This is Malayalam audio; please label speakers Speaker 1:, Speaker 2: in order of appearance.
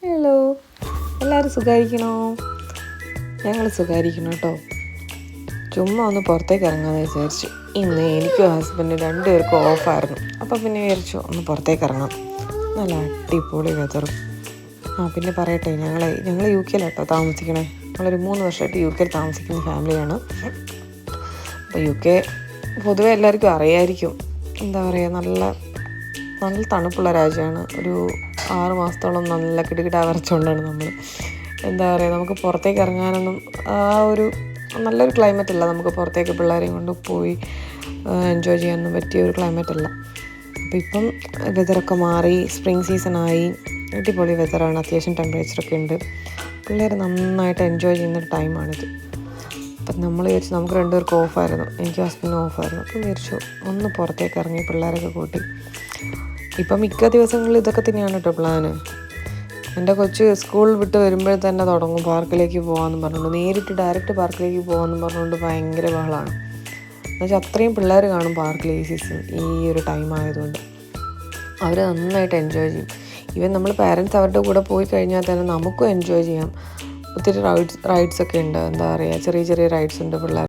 Speaker 1: ഹലോ, എല്ലാവരും സുഖമായിരിക്കണോ? ഞങ്ങൾ സുഖമായിരിക്കണം കേട്ടോ. ചുമ്മാ ഒന്ന് പുറത്തേക്ക് ഇറങ്ങാമെന്ന് വിചാരിച്ചു. ഇന്ന് എനിക്കും ഹസ്ബൻഡിനും രണ്ടുപേർക്കും ഓഫായിരുന്നു. അപ്പോൾ പിന്നെ വിചാരിച്ചു ഒന്ന് പുറത്തേക്ക് ഇറങ്ങാം. നല്ല അടിപൊളി വെതറും. പിന്നെ പറയട്ടെ, ഞങ്ങൾ യു കെയിലാട്ടോ താമസിക്കണേ. ഞങ്ങളൊരു 3 വർഷമായിട്ട് യു കെയിൽ താമസിക്കുന്ന ഫാമിലിയാണ്. അപ്പോൾ യു കെ പൊതുവെ എല്ലാവർക്കും അറിയായിരിക്കും. എന്താ പറയുക, നല്ല തണുപ്പുള്ള രാജ്യമാണ്. ഒരു 6 മാസത്തോളം നല്ല കിടുകിടാ വരച്ചുകൊണ്ടാണ് നമ്മൾ. എന്താ പറയുക, നമുക്ക് പുറത്തേക്ക് ഇറങ്ങാനൊന്നും നല്ലൊരു ക്ലൈമറ്റ് അല്ല. നമുക്ക് പുറത്തേക്ക് പിള്ളേരെയും കൊണ്ട് പോയി എൻജോയ് ചെയ്യാനൊന്നും പറ്റിയ ഒരു ക്ലൈമറ്റ് അല്ല. അപ്പോൾ ഇപ്പം വെതറൊക്കെ മാറി, സ്പ്രിങ് സീസണായി, അടിപൊളി വെതറാണ്. അത്യാവശ്യം ടെമ്പറേച്ചറൊക്കെ ഉണ്ട്. പിള്ളേർ നന്നായിട്ട് എൻജോയ് ചെയ്യുന്നൊരു ടൈമാണിത്. അപ്പം നമ്മൾ വിചാരിച്ചു, നമുക്ക് രണ്ടുപേർക്ക് ഓഫായിരുന്നു, എനിക്ക് ഹസ്ബൻഡിന് ഓഫായിരുന്നു. അപ്പം വിചാരിച്ചു ഒന്ന് പുറത്തേക്ക് ഇറങ്ങി പിള്ളേരൊക്കെ കൂട്ടി. ഇപ്പം മിക്ക ദിവസങ്ങളിൽ ഇതൊക്കെ തന്നെയാണ് കേട്ടോ പ്ലാന്. എൻ്റെ കൊച്ച് സ്കൂൾ വിട്ട് വരുമ്പോൾ തന്നെ തുടങ്ങും പാർക്കിലേക്ക് പോകാമെന്ന് പറഞ്ഞുകൊണ്ട്, ഡയറക്റ്റ് പാർക്കിലേക്ക് പോകാമെന്ന് പറഞ്ഞുകൊണ്ട് ഭയങ്കര ബഹളമാണ്. എന്നുവെച്ചാൽ അത്രയും പിള്ളേർ കാണും പാർക്കിൽ ഈ സീസൺ, ഈ ഒരു ടൈം ആയതുകൊണ്ട്. അവർ നന്നായിട്ട് എൻജോയ് ചെയ്യും. ഈവൻ നമ്മൾ പാരൻസ് അവരുടെ കൂടെ പോയി കഴിഞ്ഞാൽ തന്നെ നമുക്കും എൻജോയ് ചെയ്യാം. ഒത്തിരി റൈഡ്സൊക്കെ ഉണ്ട്. എന്താ പറയുക, ചെറിയ ചെറിയ റൈഡ്സ് ഉണ്ട് പിള്ളേർ